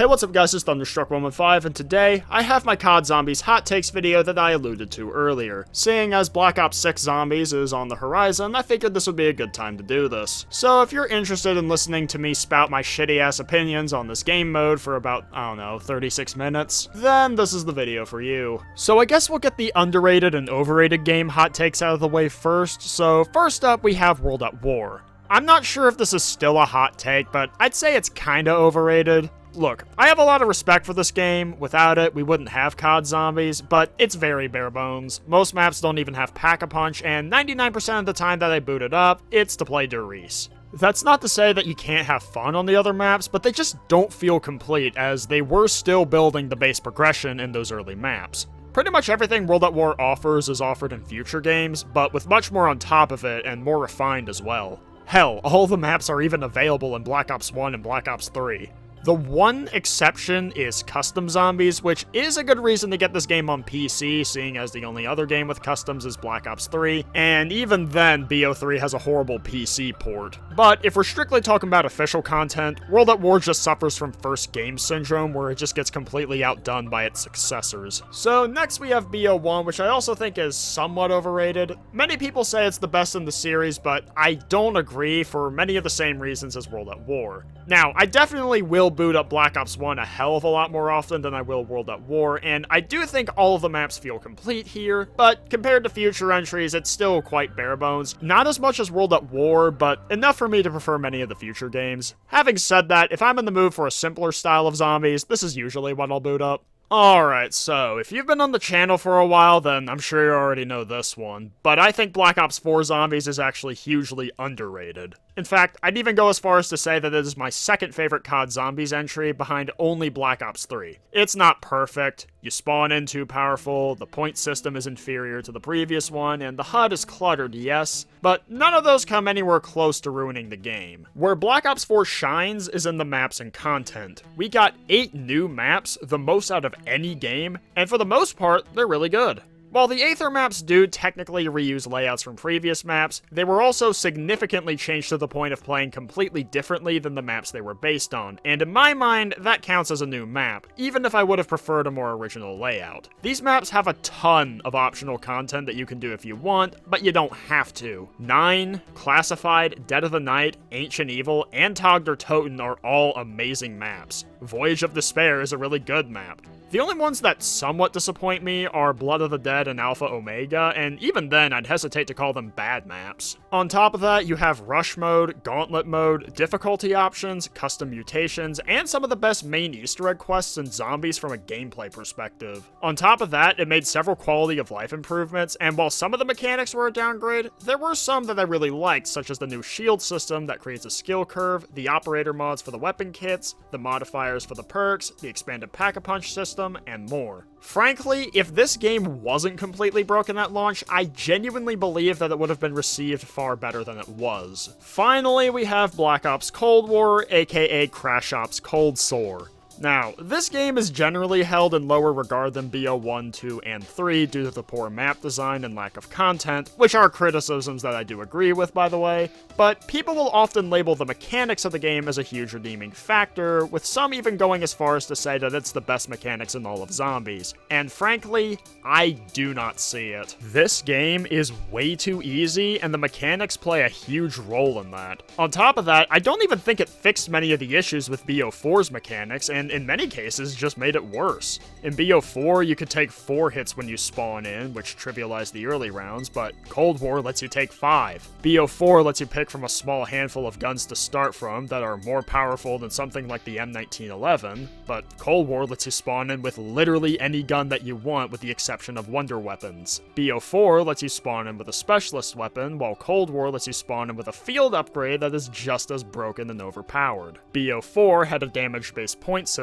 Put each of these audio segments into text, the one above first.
Hey, what's up guys, it's Thunderstruck115, and today, I have my COD Zombies hot takes video that I alluded to earlier. Seeing as Black Ops 6 Zombies is on the horizon, I figured this would be a good time to do this. So if you're interested in listening to me spout my shitty ass opinions on this game mode for about, I don't know, 36 minutes, then this is the video for you. So I guess we'll get the underrated and overrated game hot takes out of the way first. So first up, we have World at War. I'm not sure if this is still a hot take, but I'd say it's kinda overrated. Look, I have a lot of respect for this game. Without it, we wouldn't have COD Zombies, but it's very bare bones. Most maps don't even have Pack-a-Punch, and 99% of the time that I boot it up, it's to play Derice. That's not to say that you can't have fun on the other maps, but they just don't feel complete, as they were still building the base progression in those early maps. Pretty much everything World at War offers is offered in future games, but with much more on top of it and more refined as well. Hell, all the maps are even available in Black Ops 1 and Black Ops 3. The one exception is Custom Zombies, which is a good reason to get this game on PC, seeing as the only other game with customs is Black Ops 3, and even then, BO3 has a horrible PC port. But if we're strictly talking about official content, World at War just suffers from first game syndrome, where it just gets completely outdone by its successors. So next we have BO1, which I also think is somewhat overrated. Many people say it's the best in the series, but I don't agree for many of the same reasons as World at War. Now, I definitely will boot up Black Ops 1 a hell of a lot more often than I will World at War, and I do think all of the maps feel complete here, but compared to future entries, it's still quite bare bones. Not as much as World at War, but enough for me to prefer many of the future games. Having said that, if I'm in the mood for a simpler style of zombies, this is usually what I'll boot up. Alright, so if you've been on the channel for a while, then I'm sure you already know this one, but I think Black Ops 4 Zombies is actually hugely underrated. In fact, I'd even go as far as to say that it is my second favorite COD Zombies entry behind only Black Ops 3. It's not perfect, you spawn in too powerful, the point system is inferior to the previous one, and the HUD is cluttered, yes, but none of those come anywhere close to ruining the game. Where Black Ops 4 shines is in the maps and content. We got 8 new maps, the most out of any game, and for the most part, they're really good. While the Aether maps do technically reuse layouts from previous maps, they were also significantly changed to the point of playing completely differently than the maps they were based on, and in my mind, that counts as a new map, even if I would have preferred a more original layout. These maps have a ton of optional content that you can do if you want, but you don't have to. 9, Classified, Dead of the Night, Ancient Evil, and Tog der Toten are all amazing maps. Voyage of Despair is a really good map. The only ones that somewhat disappoint me are Blood of the Dead and Alpha Omega, and even then I'd hesitate to call them bad maps. On top of that, you have Rush Mode, Gauntlet Mode, difficulty options, custom mutations, and some of the best main Easter egg quests in Zombies from a gameplay perspective. On top of that, it made several quality of life improvements, and while some of the mechanics were a downgrade, there were some that I really liked, such as the new shield system that creates a skill curve, the operator mods for the weapon kits, the modifiers for the perks, the expanded Pack-a-Punch system, and more. Frankly, if this game wasn't completely broken at launch, I genuinely believe that it would have been received far better than it was. Finally, we have Black Ops Cold War, aka Crash Ops Cold Sore. Now, this game is generally held in lower regard than BO1, 2, and 3 due to the poor map design and lack of content, which are criticisms that I do agree with, by the way, but people will often label the mechanics of the game as a huge redeeming factor, with some even going as far as to say that it's the best mechanics in all of Zombies, and frankly, I do not see it. This game is way too easy, and the mechanics play a huge role in that. On top of that, I don't even think it fixed many of the issues with BO4's mechanics, and in many cases just made it worse. In BO4, you could take 4 hits when you spawn in, which trivialized the early rounds, but Cold War lets you take 5. BO4 lets you pick from a small handful of guns to start from that are more powerful than something like the M1911, but Cold War lets you spawn in with literally any gun that you want with the exception of wonder weapons. BO4 lets you spawn in with a specialist weapon, while Cold War lets you spawn in with a field upgrade that is just as broken and overpowered. BO4 had a damage-based point system.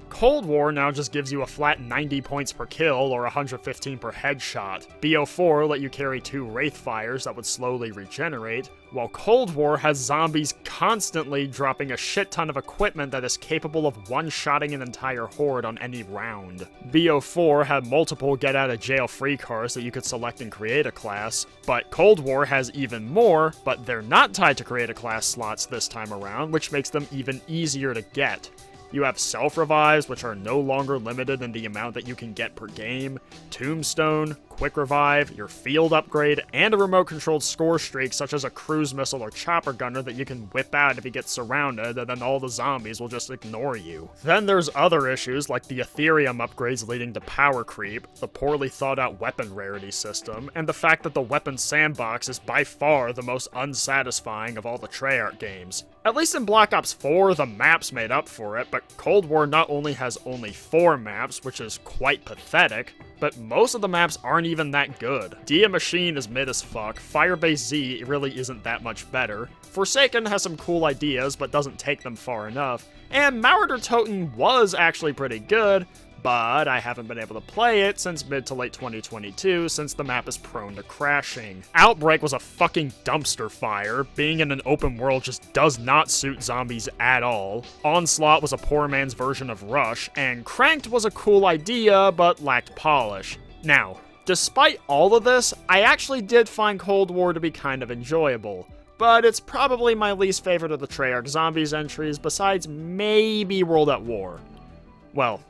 Cold War now just gives you a flat 90 points per kill or 115 per headshot. BO4 let you carry 2 Wraith Fires that would slowly regenerate, while Cold War has zombies constantly dropping a shit ton of equipment that is capable of one-shotting an entire horde on any round. BO4 had multiple get-out-of-jail-free cards that you could select and create a class, but Cold War has even more, but they're not tied to create a class slots this time around, which makes them even easier to get. You have self-revives, which are no longer limited in the amount that you can get per game, Tombstone, Quick Revive, your field upgrade, and a remote-controlled score streak such as a cruise missile or chopper gunner that you can whip out if you get surrounded, and then all the zombies will just ignore you. Then there's other issues like the Ethereum upgrades leading to power creep, the poorly thought-out weapon rarity system, and the fact that the weapon sandbox is by far the most unsatisfying of all the Treyarch games. At least in Black Ops 4, the maps made up for it, but Cold War not only has only 4 maps, which is quite pathetic, but most of the maps aren't even that good. Dia Machine is mid as fuck, Firebase Z really isn't that much better, Forsaken has some cool ideas but doesn't take them far enough, and Marauder Toten was actually pretty good, but I haven't been able to play it since mid to late 2022 since the map is prone to crashing. Outbreak was a fucking dumpster fire. Being in an open world just does not suit zombies at all. Onslaught was a poor man's version of Rush, and Cranked was a cool idea but lacked polish. Now, despite all of this, I actually did find Cold War to be kind of enjoyable. But it's probably my least favorite of the Treyarch Zombies entries besides maybe World at War. Well,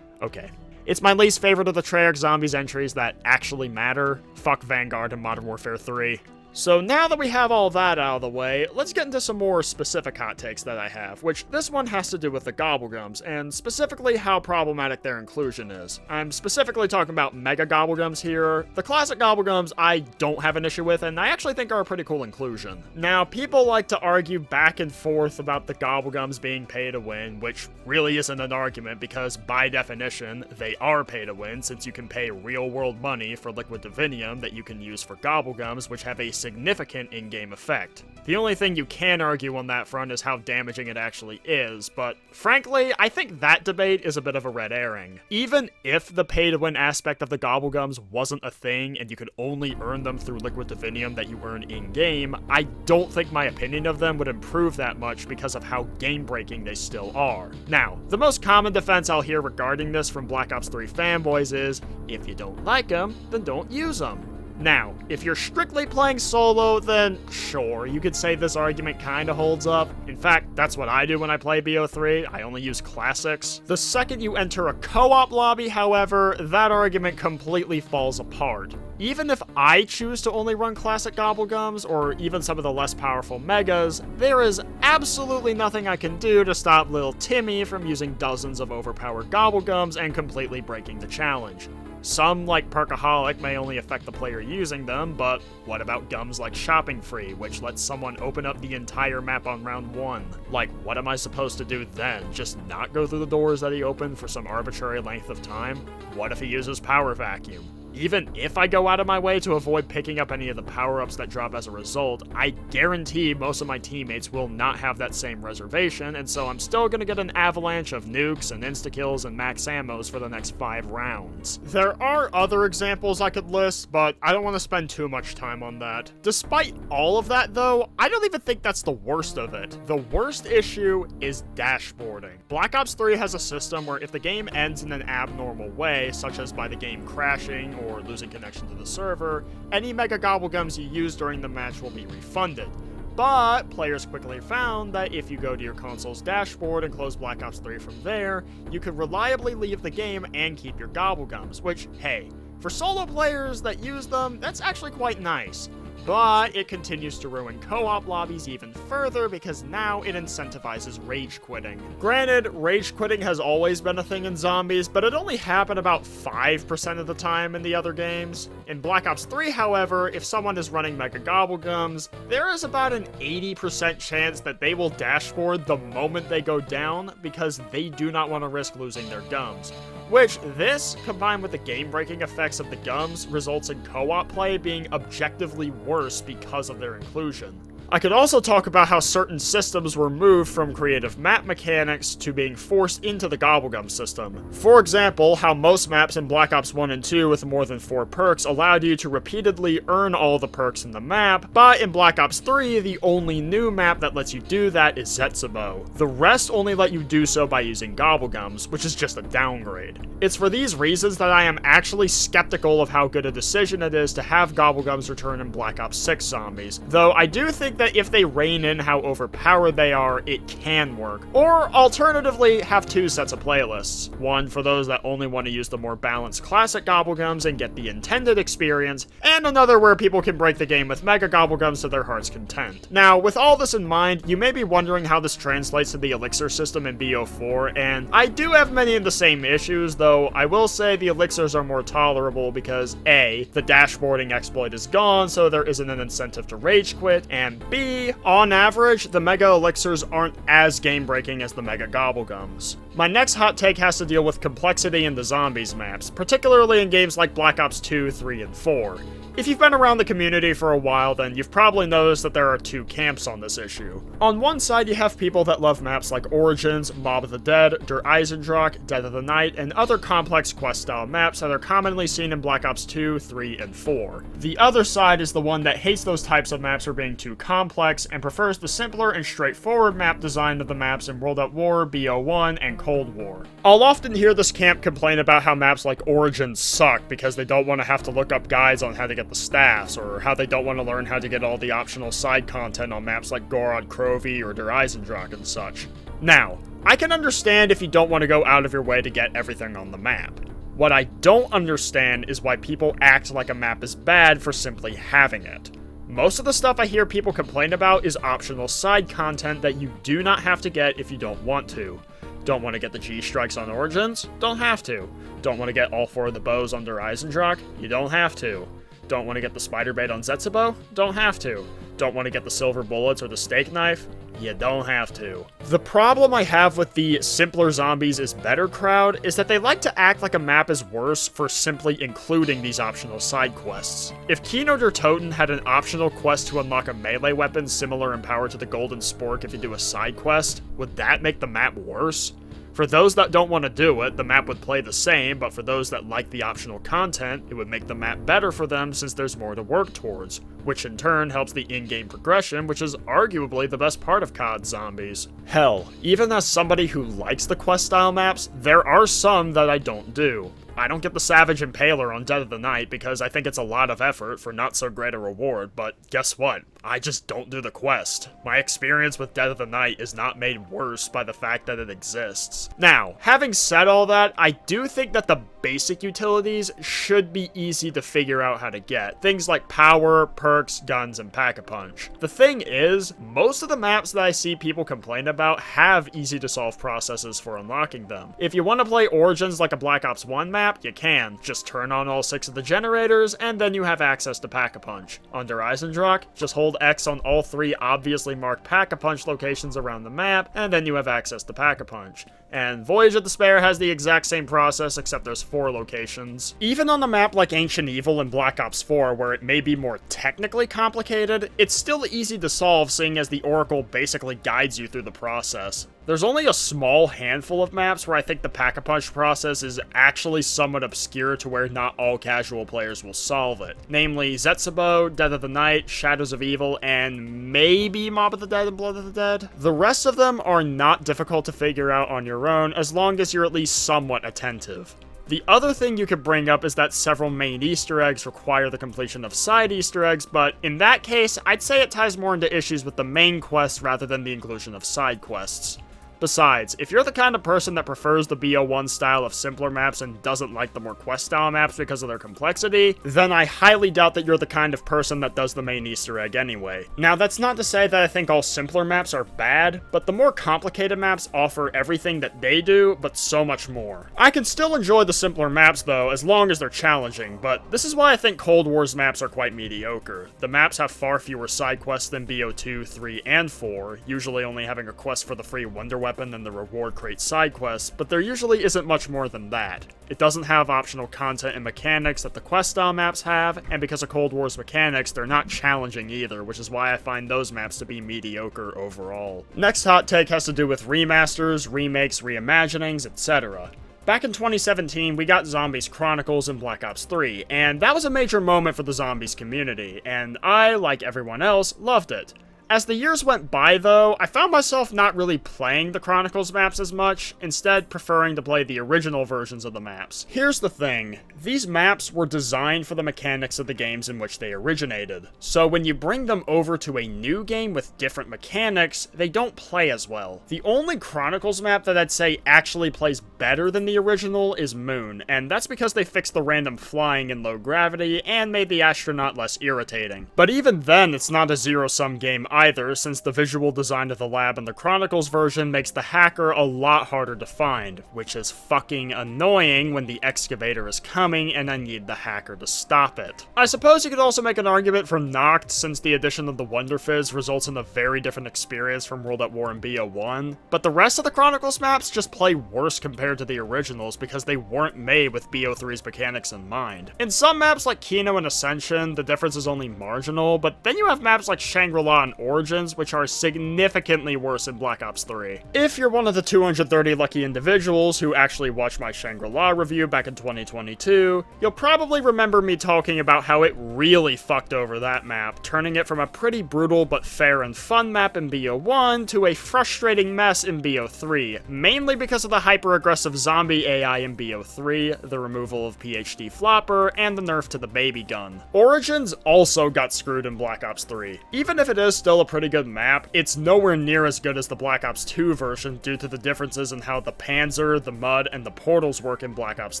okay. It's my least favorite of the Treyarch Zombies entries that actually matter. Fuck Vanguard and Modern Warfare 3. So now that we have all that out of the way, let's get into some more specific hot takes that I have, which this one has to do with the Gobblegums, and specifically how problematic their inclusion is. I'm specifically talking about Mega Gobblegums here. The classic Gobblegums I don't have an issue with, and I actually think are a pretty cool inclusion. Now, people like to argue back and forth about the Gobblegums being pay to win, which really isn't an argument because, by definition, they are pay to win since you can pay real-world money for liquid divinium that you can use for Gobblegums, which have a significant in-game effect. The only thing you can argue on that front is how damaging it actually is, but frankly, I think that debate is a bit of a red herring. Even if the pay-to-win aspect of the Gobblegums wasn't a thing and you could only earn them through liquid divinium that you earn in-game, I don't think my opinion of them would improve that much because of how game-breaking they still are. Now, the most common defense I'll hear regarding this from Black Ops 3 fanboys is, if you don't like them, then don't use them. Now, if you're strictly playing solo, then sure, you could say this argument kinda holds up. In fact, that's what I do when I play BO3, I only use classics. The second you enter a co-op lobby, however, that argument completely falls apart. Even if I choose to only run classic Gobblegums, or even some of the less powerful Megas, there is absolutely nothing I can do to stop little Timmy from using dozens of overpowered Gobblegums and completely breaking the challenge. Some, like Perkaholic, may only affect the player using them, but what about gums like Shopping Free, which lets someone open up the entire map on round 1? Like, what am I supposed to do then? Just not go through the doors that he opened for some arbitrary length of time? What if he uses Power Vacuum? Even if I go out of my way to avoid picking up any of the power-ups that drop as a result, I guarantee most of my teammates will not have that same reservation, and so I'm still gonna get an avalanche of nukes and insta-kills and max ammos for the next 5 rounds. There are other examples I could list, but I don't want to spend too much time on that. Despite all of that, though, I don't even think that's the worst of it. The worst issue is dashboarding. Black Ops 3 has a system where if the game ends in an abnormal way, such as by the game crashing or losing connection to the server, any Mega Gobblegums you use during the match will be refunded. But players quickly found that if you go to your console's dashboard and close Black Ops 3 from there, you could reliably leave the game and keep your Gobblegums, which, hey, for solo players that use them, that's actually quite nice. But it continues to ruin co-op lobbies even further because now it incentivizes rage quitting. Granted, rage quitting has always been a thing in Zombies, but it only happened about 5% of the time in the other games. In Black Ops 3, however, if someone is running Mega Gobblegums, there is about an 80% chance that they will dashboard the moment they go down because they do not want to risk losing their gums. Which, this, combined with the game-breaking effects of the gums, results in co-op play being objectively worse because of their inclusion. I could also talk about how certain systems were moved from creative map mechanics to being forced into the Gobblegum system. For example, how most maps in Black Ops 1 and 2 with more than 4 perks allowed you to repeatedly earn all the perks in the map, but in Black Ops 3, the only new map that lets you do that is Zetsubo. The rest only let you do so by using Gobblegums, which is just a downgrade. It's for these reasons that I am actually skeptical of how good a decision it is to have Gobblegums return in Black Ops 6 Zombies, though I do think think that if they rein in how overpowered they are, it can work. Or alternatively, have two sets of playlists. One for those that only want to use the more balanced classic Gobblegums and get the intended experience, and another where people can break the game with Mega Gobblegums to their heart's content. Now, with all this in mind, you may be wondering how this translates to the Elixir system in BO4, and I do have many of the same issues, though I will say the Elixirs are more tolerable because A, the dashboarding exploit is gone, so there isn't an incentive to rage quit, and B, on average, the Mega Elixirs aren't as game-breaking as the Mega Gobblegums. My next hot take has to deal with complexity in the Zombies maps, particularly in games like Black Ops 2, 3, and 4. If you've been around the community for a while, then you've probably noticed that there are two camps on this issue. On one side, you have people that love maps like Origins, Mob of the Dead, Der Eisendrache, Dead of the Night, and other complex quest-style maps that are commonly seen in Black Ops 2, 3, and 4. The other side is the one that hates those types of maps for being too complex and prefers the simpler and straightforward map design of the maps in World at War, BO1, and Cold War. I'll often hear this camp complain about how maps like Origins suck because they don't want to have to look up guides on how to get the staffs, or how they don't want to learn how to get all the optional side content on maps like Gorod Krovi or Der Eisendrache and such. Now, I can understand if you don't want to go out of your way to get everything on the map. What I don't understand is why people act like a map is bad for simply having it. Most of the stuff I hear people complain about is optional side content that you do not have to get if you don't want to. Don't want to get the G-Strikes on Origins? Don't have to. Don't want to get all 4 of the bows under Eisendrache? You don't have to. Don't want to get the spider bait on Zetsubo? Don't have to. Don't want to get the silver bullets or the steak knife? You don't have to. The problem I have with the simpler zombies is better crowd is that they like to act like a map is worse for simply including these optional side quests. If Kino der Toten had an optional quest to unlock a melee weapon similar in power to the Golden Spork if you do a side quest, would that make the map worse? For those that don't want to do it, the map would play the same, but for those that like the optional content, it would make the map better for them since there's more to work towards, which in turn helps the in-game progression, which is arguably the best part of COD Zombies. Hell, even as somebody who likes the quest-style maps, there are some that I don't do. I don't get the Savage Impaler on Dead of the Night because I think it's a lot of effort for not so great a reward, but guess what? I just don't do the quest. My experience with Dead of the Night is not made worse by the fact that it exists. Now, having said all that, I do think that the basic utilities should be easy to figure out how to get. Things like power, perks, guns, and Pack-a-Punch. The thing is, most of the maps that I see people complain about have easy-to-solve processes for unlocking them. If you want to play Origins like a Black Ops 1 map, you can. Just turn on all 6 of the generators, and then you have access to Pack-a-Punch. Under Eisendrache, just hold X on all 3 obviously marked Pack-a-Punch locations around the map, and then you have access to Pack-a-Punch. And Voyage of Despair has the exact same process, except there's 4 locations. Even on a map like Ancient Evil in Black Ops 4, where it may be more technically complicated, it's still easy to solve, seeing as the Oracle basically guides you through the process. There's only a small handful of maps where I think the Pack-a-Punch process is actually somewhat obscure to where not all casual players will solve it. Namely, Zetsubo, Dead of the Night, Shadows of Evil, and maybe Mob of the Dead and Blood of the Dead. The rest of them are not difficult to figure out on your own, as long as you're at least somewhat attentive. The other thing you could bring up is that several main Easter eggs require the completion of side Easter eggs, but in that case, I'd say it ties more into issues with the main quest rather than the inclusion of side quests. Besides, if you're the kind of person that prefers the BO1 style of simpler maps and doesn't like the more quest-style maps because of their complexity, then I highly doubt that you're the kind of person that does the main Easter egg anyway. Now, that's not to say that I think all simpler maps are bad, but the more complicated maps offer everything that they do, but so much more. I can still enjoy the simpler maps though, as long as they're challenging, but this is why I think Cold War's maps are quite mediocre. The maps have far fewer side quests than BO2, 3, and 4, usually only having a quest for the free Wonder Weapon and the reward crate side quests, but there usually isn't much more than that. It doesn't have optional content and mechanics that the quest-style maps have, and because of Cold War's mechanics, they're not challenging either, which is why I find those maps to be mediocre overall. Next hot take has to do with remasters, remakes, reimaginings, etc. Back in 2017, we got Zombies Chronicles in Black Ops 3, and that was a major moment for the Zombies community, and I, like everyone else, loved it. As the years went by though, I found myself not really playing the Chronicles maps as much, instead preferring to play the original versions of the maps. Here's the thing, these maps were designed for the mechanics of the games in which they originated. So when you bring them over to a new game with different mechanics, they don't play as well. The only Chronicles map that I'd say actually plays better than the original is Moon, and that's because they fixed the random flying and low gravity and made the astronaut less irritating. But even then, it's not a zero-sum game either, since the visual design of the lab in the Chronicles version makes the hacker a lot harder to find, which is fucking annoying when the excavator is coming and I need the hacker to stop it. I suppose you could also make an argument for Noct, since the addition of the Wonder Fizz results in a very different experience from World at War and BO1, but the rest of the Chronicles maps just play worse compared to the originals because they weren't made with BO3's mechanics in mind. In some maps like Kino and Ascension, the difference is only marginal, but then you have maps like Shangri-La and Origins, which are significantly worse in Black Ops 3. If you're one of the 230 lucky individuals who actually watched my Shangri-La review back in 2022, you'll probably remember me talking about how it really fucked over that map, turning it from a pretty brutal but fair and fun map in BO1 to a frustrating mess in BO3, mainly because of the hyper-aggressive zombie AI in BO3, the removal of PhD Flopper, and the nerf to the baby gun. Origins also got screwed in Black Ops 3. Even if it is still a pretty good map, it's nowhere near as good as the Black Ops 2 version due to the differences in how the Panzer, the Mud, and the portals work in Black Ops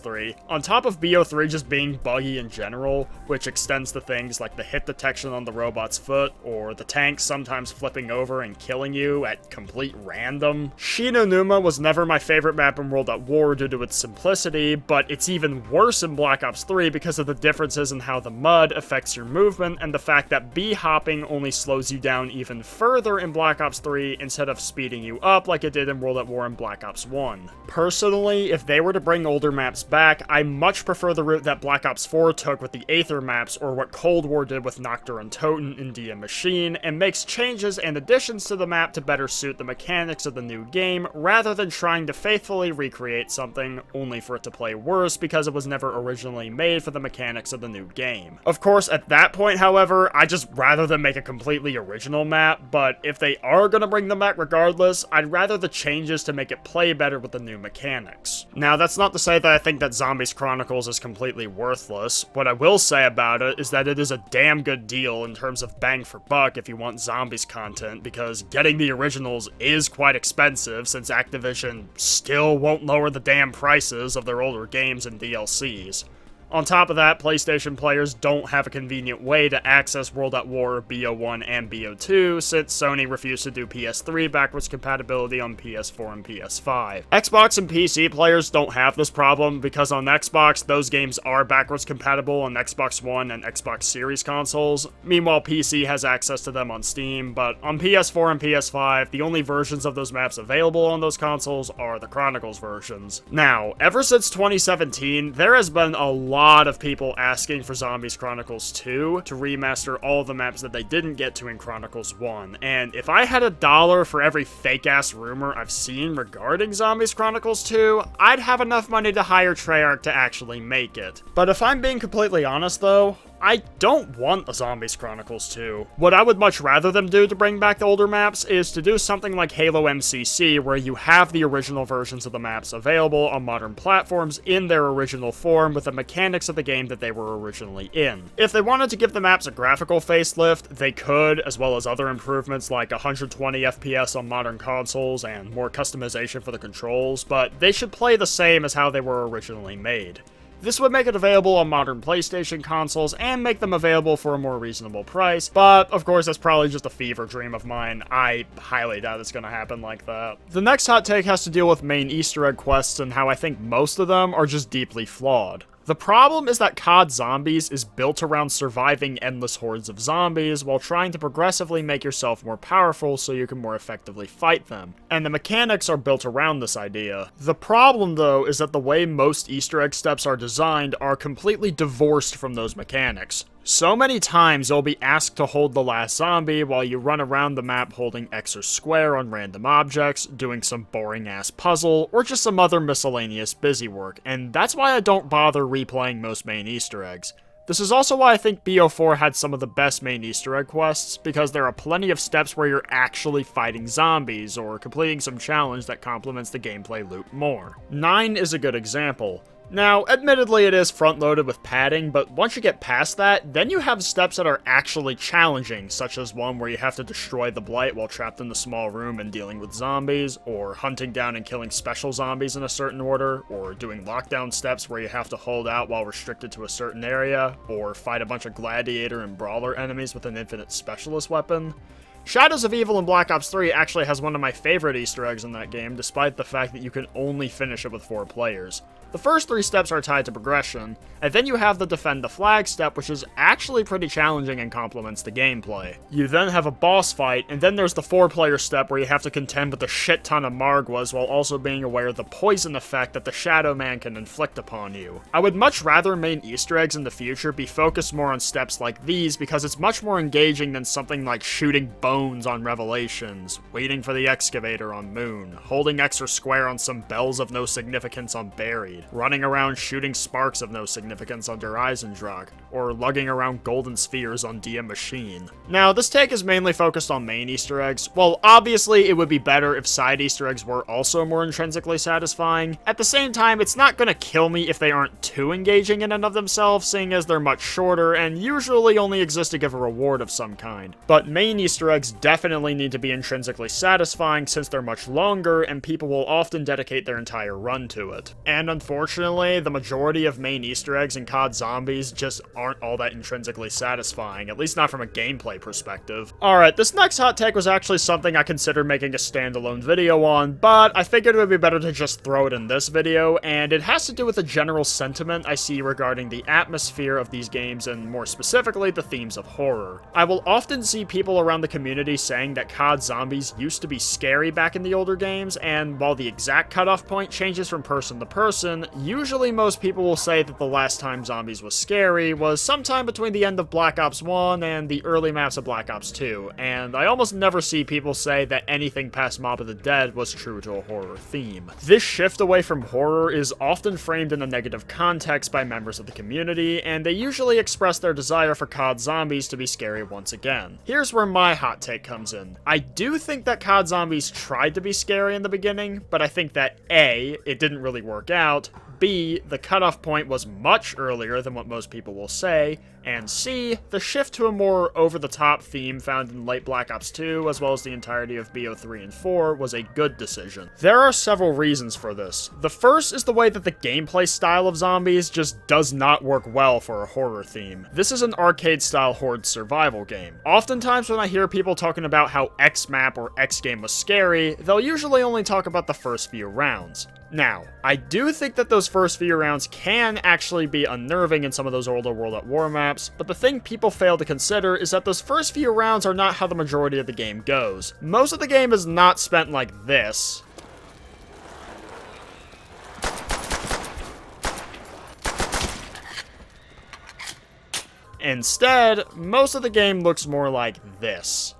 3, on top of BO3 just being buggy in general, which extends to things like the hit detection on the robot's foot, or the tank sometimes flipping over and killing you at complete random. Shinonuma was never my favorite map in World at War due to its simplicity, but it's even worse in Black Ops 3 because of the differences in how the mud affects your movement and the fact that B-hopping only slows you down even further in Black Ops 3 instead of speeding you up like it did in World at War and Black Ops 1. Personally, if they were to bring older maps back, I much prefer the route that Black Ops 4 took with the Aether maps, or what Cold War did with Noctur and Toten in DM Machine, and makes changes and additions to the map to better suit the mechanics of the new game, rather than trying to faithfully recreate something, only for it to play worse because it was never originally made for the mechanics of the new game. Of course, at that point, however, I just rather than make a completely original map, but if they are gonna bring them back regardless, I'd rather the changes to make it play better with the new mechanics. Now, that's not to say that I think that Zombies Chronicles is completely worthless. What I will say about it is that it is a damn good deal in terms of bang for buck if you want Zombies content, because getting the originals is quite expensive since Activision still won't lower the damn prices of their older games and DLCs. On top of that, PlayStation players don't have a convenient way to access World at War, BO1, and BO2, since Sony refused to do PS3 backwards compatibility on PS4 and PS5. Xbox and PC players don't have this problem, because on Xbox, those games are backwards compatible on Xbox One and Xbox Series consoles. Meanwhile, PC has access to them on Steam, but on PS4 and PS5, the only versions of those maps available on those consoles are the Chronicles versions. Now, ever since 2017, there has been a lot of people asking for Zombies Chronicles 2 to remaster all the maps that they didn't get to in Chronicles 1, and if I had $1 for every fake-ass rumor I've seen regarding Zombies Chronicles 2, I'd have enough money to hire Treyarch to actually make it. But if I'm being completely honest though, I don't want a Zombies Chronicles 2. What I would much rather them do to bring back the older maps is to do something like Halo MCC, where you have the original versions of the maps available on modern platforms in their original form with the mechanics of the game that they were originally in. If they wanted to give the maps a graphical facelift, they could, as well as other improvements like 120 FPS on modern consoles and more customization for the controls, but they should play the same as how they were originally made. This would make it available on modern PlayStation consoles and make them available for a more reasonable price, but of course that's probably just a fever dream of mine. I highly doubt it's gonna happen like that. The next hot take has to deal with main Easter egg quests and how I think most of them are just deeply flawed. The problem is that COD Zombies is built around surviving endless hordes of zombies while trying to progressively make yourself more powerful so you can more effectively fight them, and the mechanics are built around this idea. The problem though is that the way most Easter egg steps are designed are completely divorced from those mechanics. So many times you'll be asked to hold the last zombie while you run around the map holding X or square on random objects, doing some boring ass puzzle, or just some other miscellaneous busywork, and that's why I don't bother replaying most main Easter eggs. This is also why I think BO4 had some of the best main Easter egg quests, because there are plenty of steps where you're actually fighting zombies, or completing some challenge that complements the gameplay loop more. 9 is a good example. Now, admittedly it is front-loaded with padding, but once you get past that, then you have steps that are actually challenging, such as one where you have to destroy the Blight while trapped in the small room and dealing with zombies, or hunting down and killing special zombies in a certain order, or doing lockdown steps where you have to hold out while restricted to a certain area, or fight a bunch of gladiator and brawler enemies with an infinite specialist weapon. Shadows of Evil in Black Ops 3 actually has one of my favorite Easter eggs in that game, despite the fact that you can only finish it with 4 players. The first 3 steps are tied to progression, and then you have the Defend the Flag step, which is actually pretty challenging and complements the gameplay. You then have a boss fight, and then there's the 4-player step where you have to contend with a shit ton of Margwas while also being aware of the poison effect that the Shadow Man can inflict upon you. I would much rather main Easter eggs in the future be focused more on steps like these, because it's much more engaging than something like shooting bones on Revelations, waiting for the excavator on Moon, holding extra square on some bells of no significance on Buried, running around shooting sparks of no significance on Der Eisendrache, or lugging around golden spheres on Die Machine. Now, this take is mainly focused on main Easter eggs. Well, obviously, it would be better if side Easter eggs were also more intrinsically satisfying. At the same time, it's not gonna kill me if they aren't too engaging in and of themselves, seeing as they're much shorter and usually only exist to give a reward of some kind. But main Easter eggs definitely need to be intrinsically satisfying since they're much longer and people will often dedicate their entire run to it. And unfortunately, the majority of main Easter eggs in COD Zombies just aren't all that intrinsically satisfying, at least not from a gameplay perspective. Alright, this next hot take was actually something I considered making a standalone video on, but I figured it would be better to just throw it in this video, and it has to do with the general sentiment I see regarding the atmosphere of these games and more specifically the themes of horror. I will often see people around the community saying that COD Zombies used to be scary back in the older games, and while the exact cutoff point changes from person to person, usually most people will say that the last time Zombies was scary was sometime between the end of Black Ops 1 and the early maps of Black Ops 2, and I almost never see people say that anything past Mob of the Dead was true to a horror theme. This shift away from horror is often framed in a negative context by members of the community, and they usually express their desire for COD Zombies to be scary once again. Here's where my hot take comes in. I do think that COD Zombies tried to be scary in the beginning, but I think that A, it didn't really work out, B, the cutoff point was much earlier than what most people will say, and C, the shift to a more over-the-top theme found in late Black Ops 2, as well as the entirety of BO3 and 4, was a good decision. There are several reasons for this. The first is the way that the gameplay style of Zombies just does not work well for a horror theme. This is an arcade-style horde survival game. Oftentimes when I hear people talking about how X map or X game was scary, they'll usually only talk about the first few rounds. Now, I do think that those first few rounds can actually be unnerving in some of those older World at War maps, but the thing people fail to consider is that those first few rounds are not how the majority of the game goes. Most of the game is not spent like this. Instead, most of the game looks more like this.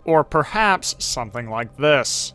Or perhaps something like this.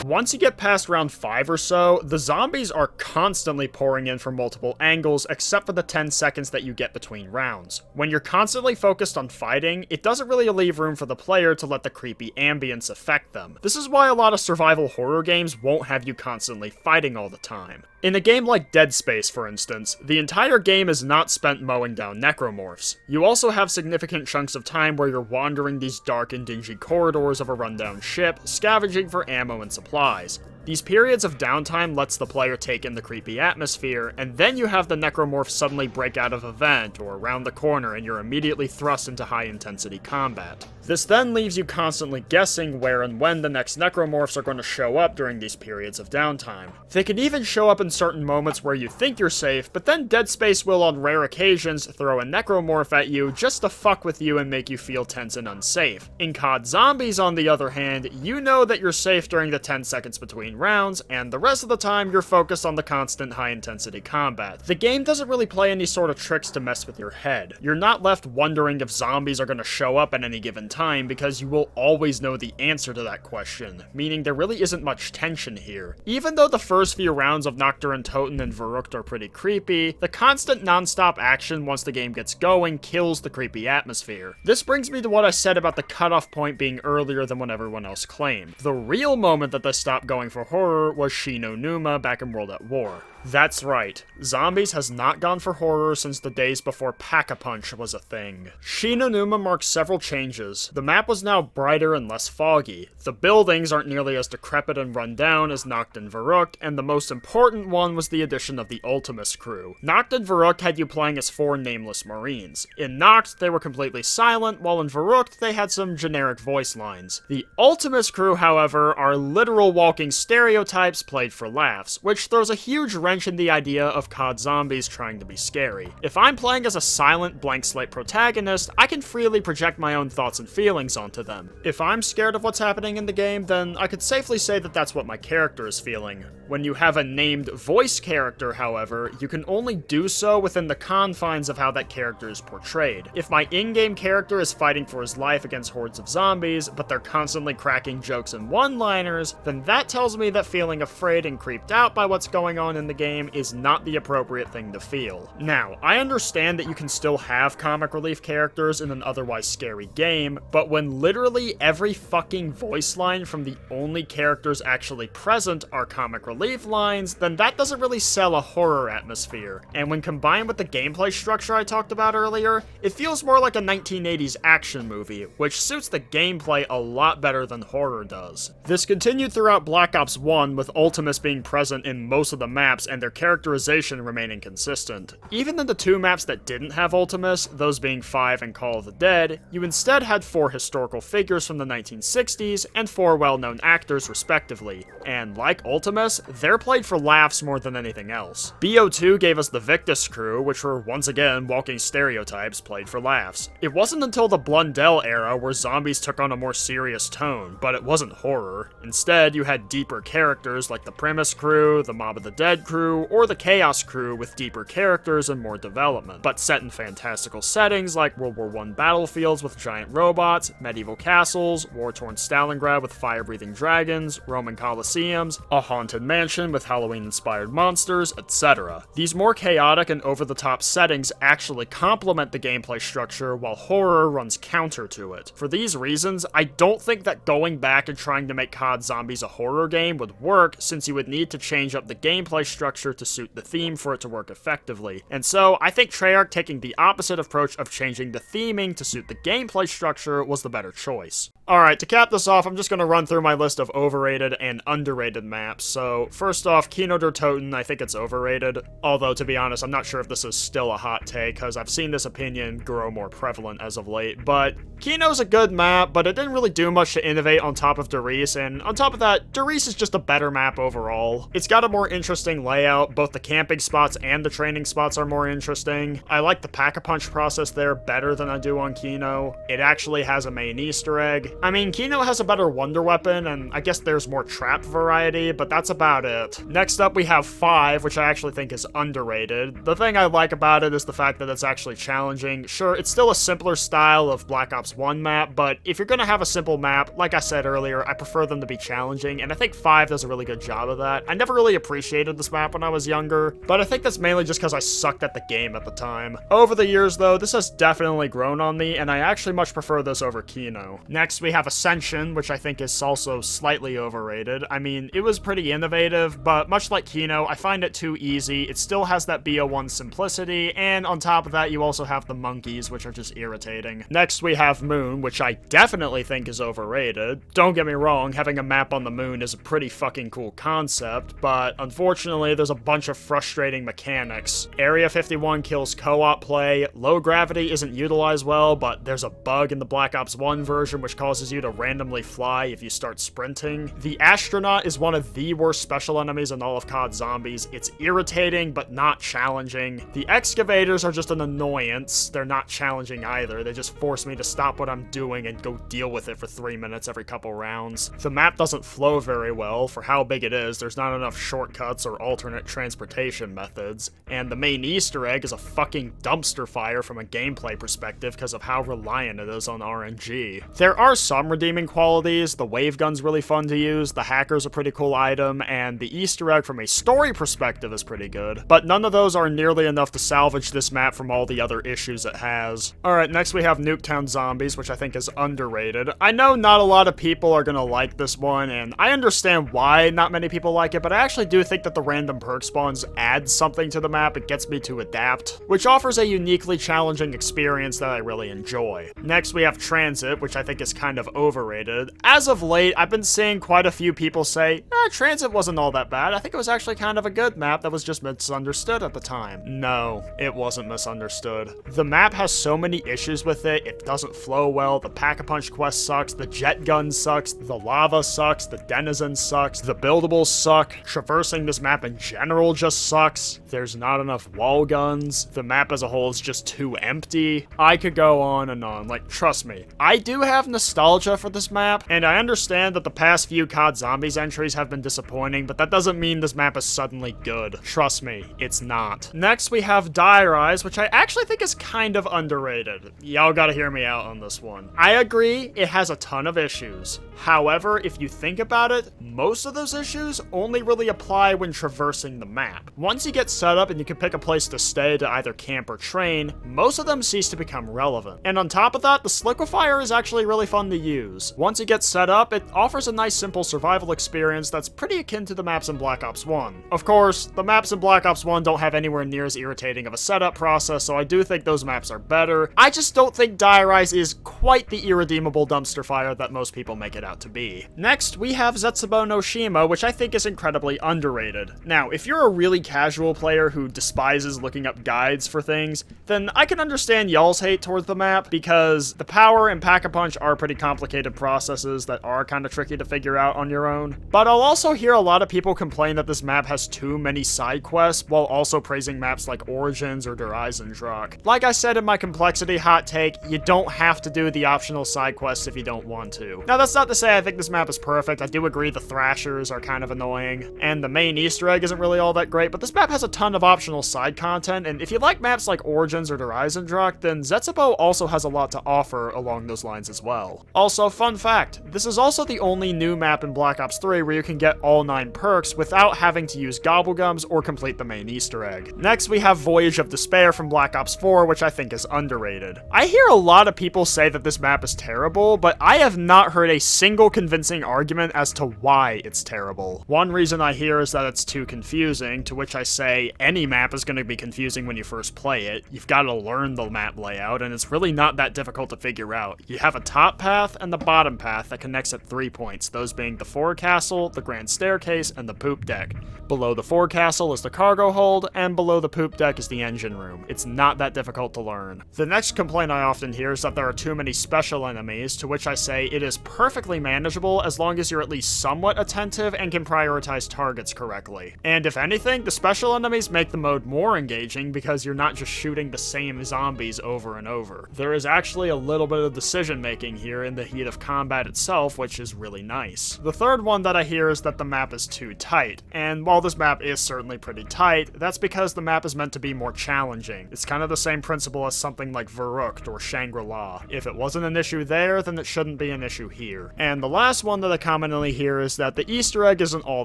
Once you get past round 5 or so, the zombies are constantly pouring in from multiple angles except for the 10 seconds that you get between rounds. When you're constantly focused on fighting, it doesn't really leave room for the player to let the creepy ambience affect them. This is why a lot of survival horror games won't have you constantly fighting all the time. In a game like Dead Space, for instance, the entire game is not spent mowing down necromorphs. You also have significant chunks of time where you're wandering these dark and dingy corridors of a rundown ship, scavenging for ammo and supplies. These periods of downtime lets the player take in the creepy atmosphere, and then you have the necromorph suddenly break out of a vent or around the corner and you're immediately thrust into high-intensity combat. This then leaves you constantly guessing where and when the next necromorphs are going to show up during these periods of downtime. They can even show up in certain moments where you think you're safe, but then Dead Space will on rare occasions throw a necromorph at you just to fuck with you and make you feel tense and unsafe. In COD Zombies, on the other hand, you know that you're safe during the 10 seconds between rounds, and the rest of the time you're focused on the constant high-intensity combat. The game doesn't really play any sort of tricks to mess with your head. You're not left wondering if zombies are going to show up at any given time, because you will always know the answer to that question, meaning there really isn't much tension here. Even though the first few rounds of Nocturne, Toten, and Verrückt are pretty creepy, the constant non-stop action once the game gets going kills the creepy atmosphere. This brings me to what I said about the cutoff point being earlier than what everyone else claimed. The real moment that this stopped going for horror was Shi no Numa back in World at War. That's right, Zombies has not gone for horror since the days before Pack-a-Punch was a thing. Shi no Numa marked several changes. The map was now brighter and less foggy. The buildings aren't nearly as decrepit and run down as Nacht and Verrückt, and the most important one was the addition of the Ultimus crew. Nacht and Verrückt had you playing as 4 nameless Marines. In Nacht, they were completely silent, while in Verrückt, they had some generic voice lines. The Ultimus crew, however, are literal walking stereotypes played for laughs, which throws a huge wrench in the idea of COD Zombies trying to be scary. If I'm playing as a silent, blank slate protagonist, I can freely project my own thoughts and feelings onto them. If I'm scared of what's happening in the game, then I could safely say that that's what my character is feeling. When you have a named voice character, however, you can only do so within the confines of how that character is portrayed. If my in-game character is fighting for his life against hordes of zombies, but they're constantly cracking jokes and one-liners, then that tells me that feeling afraid and creeped out by what's going on in the game is not the appropriate thing to feel. Now, I understand that you can still have comic relief characters in an otherwise scary game, but when literally every fucking voice line from the only characters actually present are comic relief lines, then that doesn't really sell a horror atmosphere. And when combined with the gameplay structure I talked about earlier, it feels more like a 1980s action movie, which suits the gameplay a lot better than horror does. This continued throughout Black Ops 1, with Ultimus being present in most of the maps and their characterization remaining consistent. Even in the 2 maps that didn't have Ultimus, those being 5 and Call of the Dead, you instead had 4 historical figures from the 1960s and 4 well-known actors respectively. And like Ultimus, they're played for laughs more than anything else. BO2 gave us the Victus crew, which were once again walking stereotypes played for laughs. It wasn't until the Blundell era where zombies took on a more serious tone, but it wasn't horror. Instead, you had deeper characters like the Primus crew, the Mob of the Dead crew, or the Chaos crew with deeper characters and more development, but set in fantastical settings like World War I battlefields with giant robots, medieval castles, war-torn Stalingrad with fire-breathing dragons, Roman Colosseums, a haunted mansion with Halloween-inspired monsters, etc. These more chaotic and over-the-top settings actually complement the gameplay structure, while horror runs counter to it. For these reasons, I don't think that going back and trying to make COD Zombies a horror game would work, since you would need to change up the gameplay structure to suit the theme for it to work effectively. And so, I think Treyarch taking the opposite approach of changing the theming to suit the gameplay structure was the better choice. Alright, to cap this off, I'm just going to run through my list of overrated and underrated maps. So, first off, Kino der Toten, I think it's overrated. Although, to be honest, I'm not sure if this is still a hot take, because I've seen this opinion grow more prevalent as of late. But Kino's a good map, but it didn't really do much to innovate on top of Derice, and on top of that, Derice is just a better map overall. It's got a more interesting layout, both the camping spots and the training spots are more interesting. I like the Pack-a-Punch process there better than I do on Kino. It actually has a main Easter egg. I mean, Kino has a better wonder weapon, and I guess there's more trap variety, but that's about it. Next up, we have 5, which I actually think is underrated. The thing I like about it is the fact that it's actually challenging. Sure, it's still a simpler style of Black Ops 1 map, but if you're gonna have a simple map, like I said earlier, I prefer them to be challenging, and I think 5 does a really good job of that. I never really appreciated this map when I was younger, but I think that's mainly just because I sucked at the game at the time. Over the years, though, this has definitely grown on me, and I actually much prefer this over Kino. Next, we we have Ascension, which I think is also slightly overrated. I mean, it was pretty innovative, but much like Kino, I find it too easy. It still has that BO1 simplicity, and on top of that, you also have the monkeys, which are just irritating. Next, we have Moon, which I definitely think is overrated. Don't get me wrong, having a map on the moon is a pretty fucking cool concept, but unfortunately, there's a bunch of frustrating mechanics. Area 51 kills co-op play, low gravity isn't utilized well, but there's a bug in the Black Ops 1 version which causes you to randomly fly if you start sprinting. The astronaut is one of the worst special enemies in all of COD Zombies. It's irritating, but not challenging. The excavators are just an annoyance. They're not challenging either. They just force me to stop what I'm doing and go deal with it for 3 minutes every couple rounds. The map doesn't flow very well. For how big it is, there's not enough shortcuts or alternate transportation methods. And the main Easter egg is a fucking dumpster fire from a gameplay perspective because of how reliant it is on RNG. There are some redeeming qualities. The wave gun's really fun to use, the hacker's a pretty cool item, and the Easter egg from a story perspective is pretty good. But none of those are nearly enough to salvage this map from all the other issues it has. Alright, next we have Nuketown Zombies, which I think is underrated. I know not a lot of people are gonna like this one, and I understand why not many people like it, but I actually do think that the random perk spawns add something to the map. It gets me to adapt, which offers a uniquely challenging experience that I really enjoy. Next we have Transit, which I think is kind of overrated. As of late, I've been seeing quite a few people say, Transit wasn't all that bad. I think it was actually kind of a good map that was just misunderstood at the time. No, it wasn't misunderstood. The map has so many issues with it. It doesn't flow well. The Pack-a-Punch quest sucks. The jet gun sucks. The lava sucks. The denizen sucks. The buildables suck. Traversing this map in general just sucks. There's not enough wall guns. The map as a whole is just too empty. I could go on and on. Like, trust me. I do have nostalgia for this map, and I understand that the past few COD Zombies entries have been disappointing, but that doesn't mean this map is suddenly good. Trust me, it's not. Next, we have Dire Eyes, which I actually think is kind of underrated. Y'all gotta hear me out on this one. I agree, it has a ton of issues. However, if you think about it, most of those issues only really apply when traversing the map. Once you get set up and you can pick a place to stay to either camp or train, most of them cease to become relevant. And on top of that, the Sliquifier is actually really fun to use. Once it gets set up, it offers a nice simple survival experience that's pretty akin to the maps in Black Ops 1. Of course, the maps in Black Ops 1 don't have anywhere near as irritating of a setup process, so I do think those maps are better. I just don't think Dire Eyes is quite the irredeemable dumpster fire that most people make it out to be. Next, we have Zetsubo no Shima, which I think is incredibly underrated. Now, if you're a really casual player who despises looking up guides for things, then I can understand y'all's hate towards the map, because the power and Pack-a-Punch are pretty complicated processes that are kind of tricky to figure out on your own. But I'll also hear a lot of people complain that this map has too many side quests, while also praising maps like Origins or Der Eisendrache. Like I said in my complexity hot take, you don't have to do the optional side quests if you don't want to. Now, that's not to say I think this map is perfect. I do agree the Thrashers are kind of annoying, and the main Easter egg isn't really all that great, but this map has a ton of optional side content, and if you like maps like Origins or Der Eisendrache, then Zetsubo also has a lot to offer along those lines as well. Also, fun fact, this is also the only new map in Black Ops 3 where you can get all 9 perks without having to use Gobblegums or complete the main Easter egg. Next, we have Voyage of Despair from Black Ops 4, which I think is underrated. I hear a lot of people say that this map is terrible, but I have not heard a single convincing argument as to why it's terrible. One reason I hear is that it's too confusing, to which I say any map is going to be confusing when you first play it. You've got to learn the map layout, and it's really not that difficult to figure out. You have a top path and the bottom path that connects at 3 points, those being the forecastle, the grand staircase, and the poop deck. Below the forecastle is the cargo hold, and below the poop deck is the engine room. It's not that difficult to learn. The next complaint I often hear is that there are too many special enemies, to which I say it is perfectly manageable as long as you're at least somewhat attentive and can prioritize targets correctly. And if anything, the special enemies make the mode more engaging because you're not just shooting the same zombies over and over. There is actually a little bit of decision making here in the heat of combat itself, which is really nice. The third one that I hear is that the map is too tight, and while this map is certainly pretty tight, that's because the map is meant to be more challenging. It's kind of the same principle as something like Verrückt or Shangri-La. If it wasn't an issue there, then it shouldn't be an issue here. And the last one that I commonly hear is that the Easter egg isn't all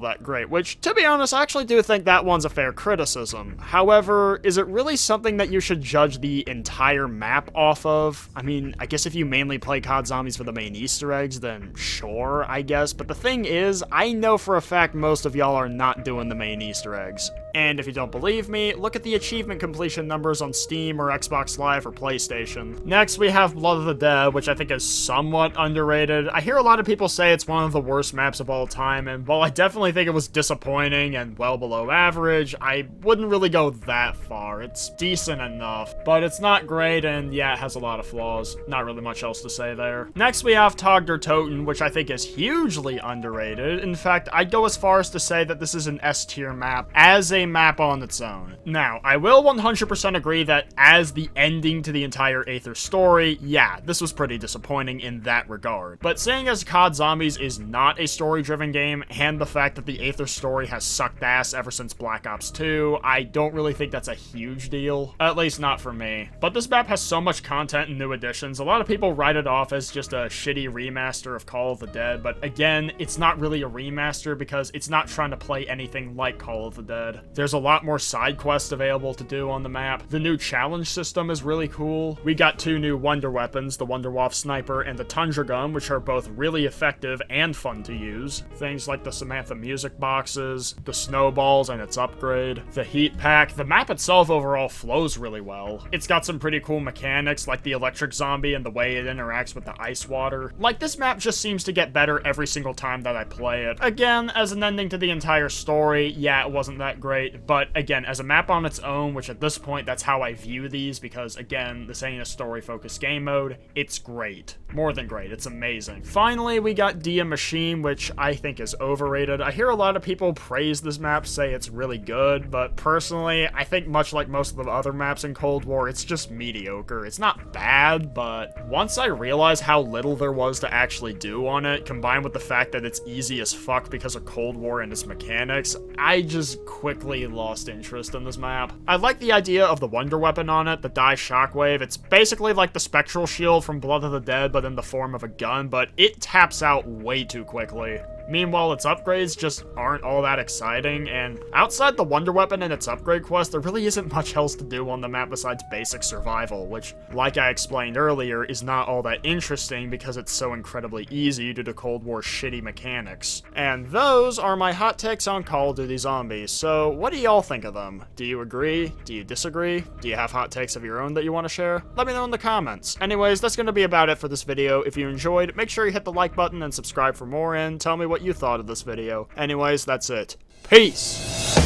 that great, which, to be honest, I actually do think that one's a fair criticism. However, is it really something that you should judge the entire map off of? I mean, I guess if you mainly play COD Zombies Zombies for the main Easter eggs, then sure, I guess. But the thing is, I know for a fact most of y'all are not doing the main Easter eggs. And if you don't believe me, look at the achievement completion numbers on Steam or Xbox Live or PlayStation. Next, we have Blood of the Dead, which I think is somewhat underrated. I hear a lot of people say it's one of the worst maps of all time, and while I definitely think it was disappointing and well below average, I wouldn't really go that far. It's decent enough, but it's not great, and yeah, it has a lot of flaws. Not really much else to say there. Next, we have Tog der Toten, which I think is hugely underrated. In fact, I'd go as far as to say that this is an S-tier map as a map on its own. Now, I will 100% agree that as the ending to the entire Aether story, yeah, this was pretty disappointing in that regard. But seeing as COD Zombies is not a story-driven game, and the fact that the Aether story has sucked ass ever since Black Ops 2, I don't really think that's a huge deal. At least not for me. But this map has so much content and new additions, a lot of people write it off as just a shitty remaster of Call of the Dead, but again, it's not really a remaster because it's not trying to play anything like Call of the Dead. There's a lot more side quests available to do on the map. The new challenge system is really cool. We got 2 new wonder weapons, the Wunderwaffe Sniper and the Tundra Gun, which are both really effective and fun to use. Things like the Samantha music boxes, the snowballs and its upgrade, the heat pack. The map itself overall flows really well. It's got some pretty cool mechanics like the electric zombie and the way it interacts with the ice water. Like, this map just seems to get better every single time that I play it. Again, as an ending to the entire story, yeah, it wasn't that great, but again, as a map on its own, which at this point, that's how I view these, because again, this ain't a story-focused game mode, it's great. More than great, it's amazing. Finally, we got Dia Machine, which I think is overrated. I hear a lot of people praise this map, say it's really good, but personally, I think much like most of the other maps in Cold War, it's just mediocre. It's not bad, but once I realized how little there was to actually do on it, combined with the fact that it's easy as fuck because of Cold War and its mechanics, I just quickly lost interest in this map. I like the idea of the wonder weapon on it, the Die Shockwave. It's basically like the Spectral Shield from Blood of the Dead, but in the form of a gun, but it taps out way too quickly. Meanwhile, its upgrades just aren't all that exciting, and outside the wonder weapon and its upgrade quest, there really isn't much else to do on the map besides basic survival, which, like I explained earlier, is not all that interesting because it's so incredibly easy due to Cold War's shitty mechanics. And those are my hot takes on Call of Duty Zombies, so what do y'all think of them? Do you agree? Do you disagree? Do you have hot takes of your own that you want to share? Let me know in the comments. Anyways, that's going to be about it for this video. If you enjoyed, make sure you hit the like button and subscribe for more, and tell me what you thought of this video. Anyways, that's it. Peace!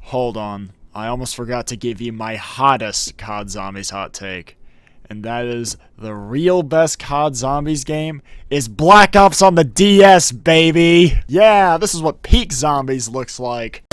Hold on, I almost forgot to give you my hottest COD Zombies hot take. And that is, the real best COD Zombies game is Black Ops on the DS, baby! Yeah, this is what peak Zombies looks like.